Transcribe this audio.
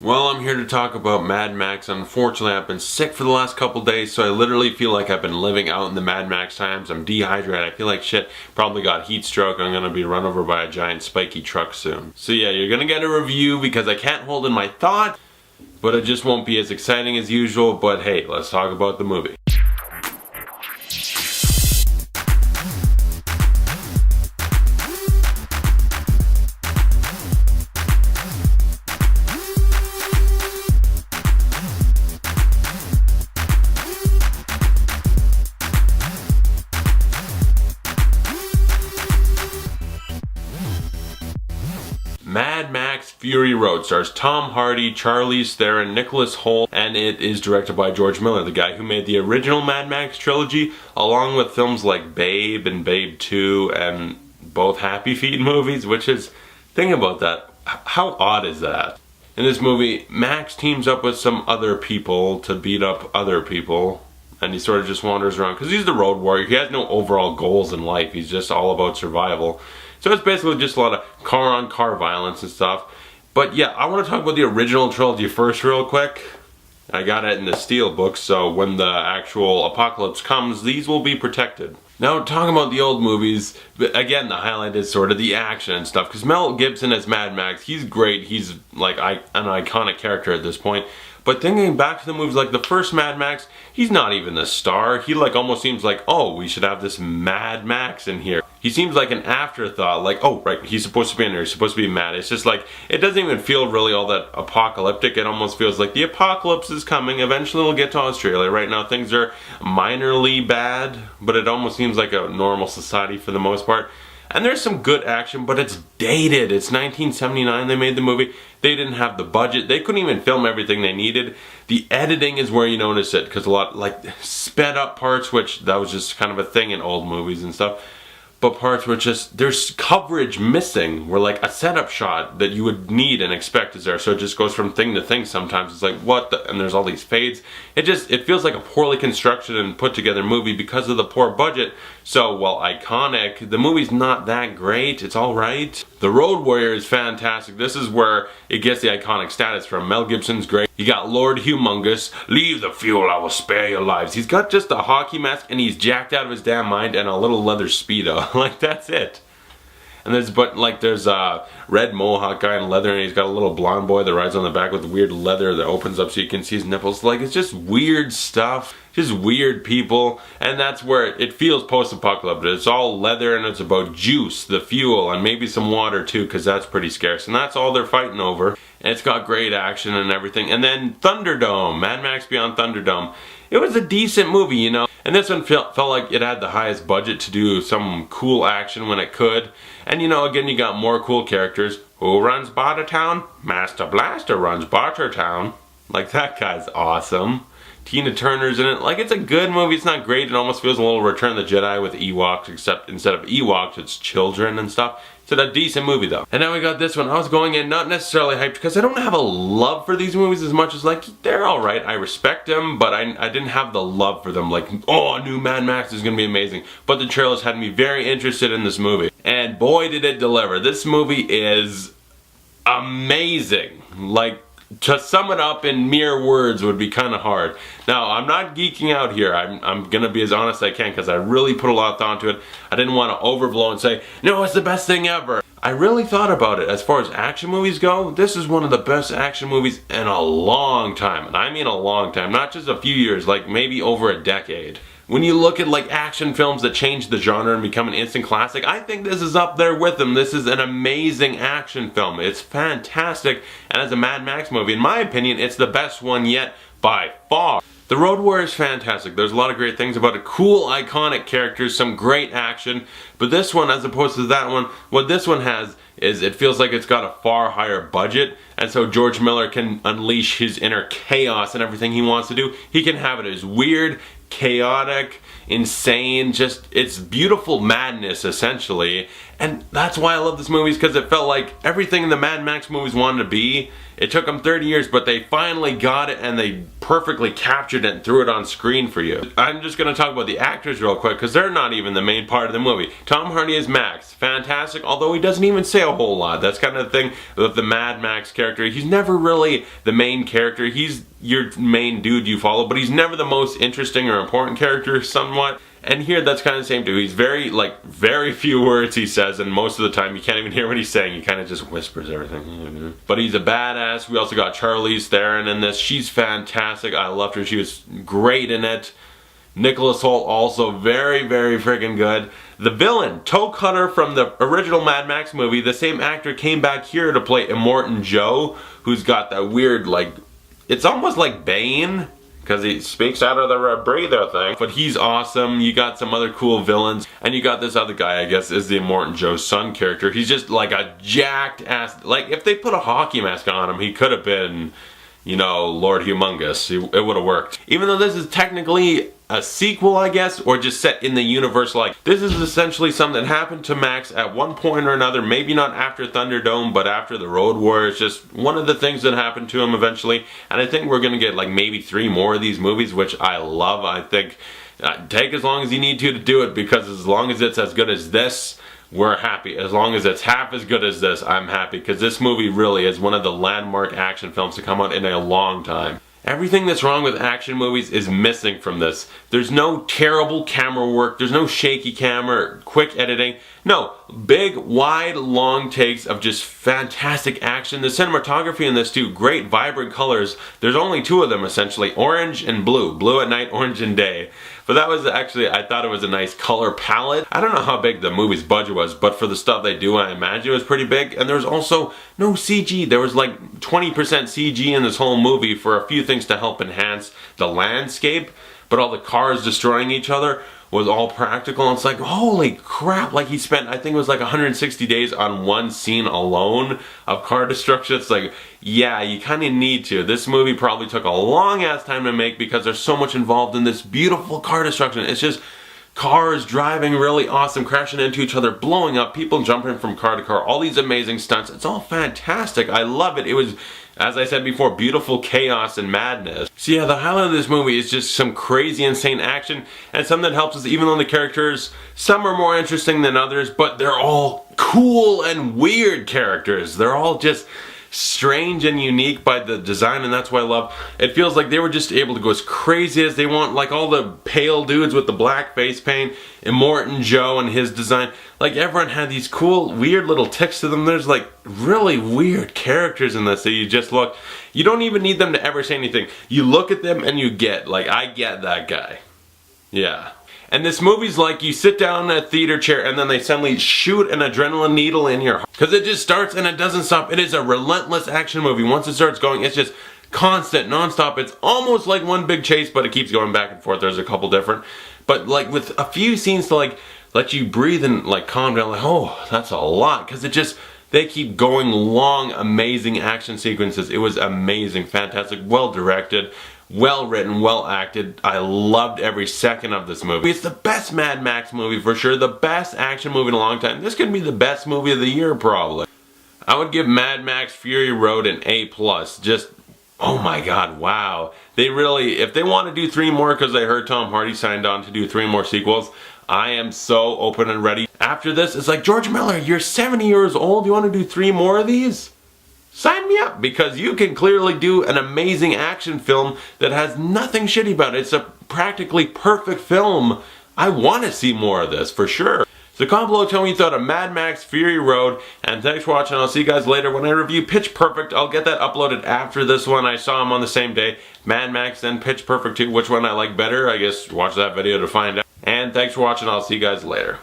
Well, I'm here to talk about Mad Max. Unfortunately, I've been sick for the last couple days, so I literally feel like I've been living out in the Mad Max times. I'm dehydrated, I feel like shit, probably got heat stroke, I'm gonna be run over by a giant spiky truck soon. So yeah, you're gonna get a review because I can't hold in my thought, but it just won't be as exciting as usual. But hey, let's talk about the movie. Mad Max Fury Road stars Tom Hardy, Charlize Theron, Nicholas Hoult, and it is directed by George Miller, the guy who made the original Mad Max trilogy, along with films like Babe and Babe 2 and both Happy Feet movies, which is, think about that, how odd is that? In this movie, Max teams up with some other people to beat up other people, and he sort of just wanders around, because he's the road warrior, he has no overall goals in life, he's just all about survival. So it's basically just a lot of car-on-car violence and stuff. But yeah, I want to talk about the original trilogy first real quick. I got it in the Steel book, so when the actual apocalypse comes, these will be protected. Now, talking about the old movies, again, the highlight is sort of the action and stuff, because Mel Gibson as Mad Max, he's great, he's like an iconic character at this point. But thinking back to the movies, like the first Mad Max, he's not even the star. He like almost seems like, oh, we should have this Mad Max in here. He seems like an afterthought, like, oh, right, he's supposed to be in there, he's supposed to be mad. It's just like, it doesn't even feel really all that apocalyptic. It almost feels like the apocalypse is coming. Eventually we'll get to Australia. Right now things are minorly bad, but it almost seems like a normal society for the most part. And there's some good action, but it's dated. It's 1979 they made the movie. They didn't have the budget. They couldn't even film everything they needed. The editing is where you notice it, because a lot, like, sped up parts, which that was just kind of a thing in old movies and stuff. But parts were just, there's coverage missing, where like a setup shot that you would need and expect is there. So it just goes from thing to thing sometimes. It's like, what the, and there's all these fades. It feels like a poorly constructed and put together movie because of the poor budget. So while iconic, the movie's not that great. It's alright. The Road Warrior is fantastic. This is where it gets the iconic status from. Mel Gibson's great. You got Lord Humongous. Leave the fuel, I will spare your lives. He's got just a hockey mask and he's jacked out of his damn mind and a little leather Speedo. Like, that's it. And there's a red mohawk guy in leather, and he's got a little blonde boy that rides on the back with weird leather that opens up so you can see his nipples. Like, it's just weird stuff, just weird people, and that's where it feels post-apocalyptic. It's all leather and it's about juice, the fuel, and maybe some water too, because that's pretty scarce, and that's all they're fighting over. And it's got great action and everything. And then Thunderdome, Mad Max Beyond Thunderdome. It was a decent movie, you know. And this one felt like it had the highest budget to do some cool action when it could. And you know, again, you got more cool characters. Who runs Bartertown? Master Blaster runs Bartertown. Like, that guy's awesome. Tina Turner's in it. Like, it's a good movie. It's not great. It almost feels a little Return of the Jedi with Ewoks, except instead of Ewoks, it's children and stuff. It's a decent movie though. And now we got this one. I was going in not necessarily hyped because I don't have a love for these movies as much as, like, they're alright. I respect them, but I didn't have the love for them. Like, oh, a new Mad Max is gonna be amazing. But the trailers had me very interested in this movie. And boy did it deliver. This movie is amazing. Like, to sum it up in mere words would be kind of hard. Now, I'm not geeking out here. I'm gonna be as honest as I can because I really put a lot of thought into it. I didn't want to overblow and say, no, it's the best thing ever. I really thought about it. As far as action movies go, this is one of the best action movies in a long time. And I mean a long time, not just a few years, like maybe over a decade. When you look at like action films that change the genre and become an instant classic, I think this is up there with them. This is an amazing action film. It's fantastic, and as a Mad Max movie, in my opinion, it's the best one yet by far. The Road Warrior is fantastic. There's a lot of great things about it. Cool, iconic characters, some great action. But this one, as opposed to that one, what this one has is it feels like it's got a far higher budget, and so George Miller can unleash his inner chaos and everything he wants to do. He can have it as weird, chaotic, insane, just, it's beautiful madness essentially, And that's why I love this movie, because it felt like everything the Mad Max movies wanted to be. It took them 30 years, but they finally got it, and they perfectly captured it and threw it on screen for you. I'm just going to talk about the actors real quick, because they're not even the main part of the movie. Tom Hardy is Max. Fantastic, although he doesn't even say a whole lot. That's kind of the thing with the Mad Max character. He's never really the main character. He's your main dude you follow, but he's never the most interesting or important character somewhat. And here, that's kind of the same too. He's very few words he says, and most of the time you can't even hear what he's saying. He kind of just whispers everything. But he's a badass. We also got Charlize Theron in this. She's fantastic. I loved her. She was great in it. Nicholas Hoult also very freaking good. The villain, Toe Cutter from the original Mad Max movie, the same actor came back here to play Immortan Joe, who's got that weird, it's almost like Bane, because he speaks out of the breather thing. But he's awesome. You got some other cool villains. And you got this other guy, I guess, is the Immortan Joe's son character. He's just like a jacked ass. Like, if they put a hockey mask on him, he could have been, you know, Lord Humongous. It would have worked. Even though this is technically a sequel, I guess, or just set in the universe. Like, this is essentially something that happened to Max at one point or another. Maybe not after Thunderdome, but after the Road Warrior. It's just one of the things that happened to him eventually. And I think we're gonna get like maybe 3 more of these movies, which I love. I think take as long as you need to do it, because as long as it's as good as this, we're happy. As long as it's half as good as this, I'm happy, because this movie really is one of the landmark action films to come out in a long time. Everything that's wrong with action movies is missing from this. There's no terrible camera work, there's no shaky camera, quick editing. No, big, wide, long takes of just fantastic action. The cinematography in this too, great, vibrant colors. There's only 2 of them essentially, orange and blue. Blue at night, orange in day. But that was actually, I thought it was a nice color palette. I don't know how big the movie's budget was, but for the stuff they do, I imagine it was pretty big. And there was also no CG. There was like 20% CG in this whole movie for a few things to help enhance the landscape. But all the cars destroying each other was all practical. And it's like, holy crap. Like, he spent, I think it was like 160 days on one scene alone of car destruction. It's like, yeah, you kind of need to. This movie probably took a long ass time to make, because there's so much involved in this beautiful car destruction. It's just cars driving really awesome, crashing into each other, blowing up, people jumping from car to car, all these amazing stunts. It's all fantastic. I love it. It was, as I said before, beautiful chaos and madness. So yeah, the highlight of this movie is just some crazy, insane action, and something that helps us, even though the characters, some are more interesting than others, but they're all cool and weird characters. They're all just strange and unique by the design, and that's what I love. It feels like they were just able to go as crazy as they want, like all the pale dudes with the black face paint, Immortan Joe and his design. Like, everyone had these cool, weird little ticks to them. There's like really weird characters in this that you just look, you don't even need them to ever say anything. You look at them and you get, like, I get that guy. Yeah. And this movie's like you sit down in a theater chair and then they suddenly shoot an adrenaline needle in your heart. Because it just starts and it doesn't stop. It is a relentless action movie. Once it starts going, it's just constant, non-stop. It's almost like one big chase, but it keeps going back and forth. There's a couple different. But like with a few scenes to like let you breathe and like calm down, like, oh, that's a lot. Because it just, they keep going long, amazing action sequences. It was amazing, fantastic, well directed. Well written, well acted. I loved every second of this movie. It's the best Mad Max movie for sure. The best action movie in a long time. This could be the best movie of the year probably. I would give Mad Max Fury Road an A+. Just, oh my god, wow. They really, if they want to do 3 more, because I heard Tom Hardy signed on to do 3 more sequels, I am so open and ready. After this, it's like, George Miller, you're 70 years old. You want to do 3 more of these? Sign me up, because you can clearly do an amazing action film that has nothing shitty about it. It's a practically perfect film. I want to see more of this, for sure. So comment below, tell me what you thought of Mad Max Fury Road, and thanks for watching. I'll see you guys later when I review Pitch Perfect. I'll get that uploaded after this one. I saw them on the same day. Mad Max and Pitch Perfect 2. Which one I like better? I guess watch that video to find out. And thanks for watching. I'll see you guys later.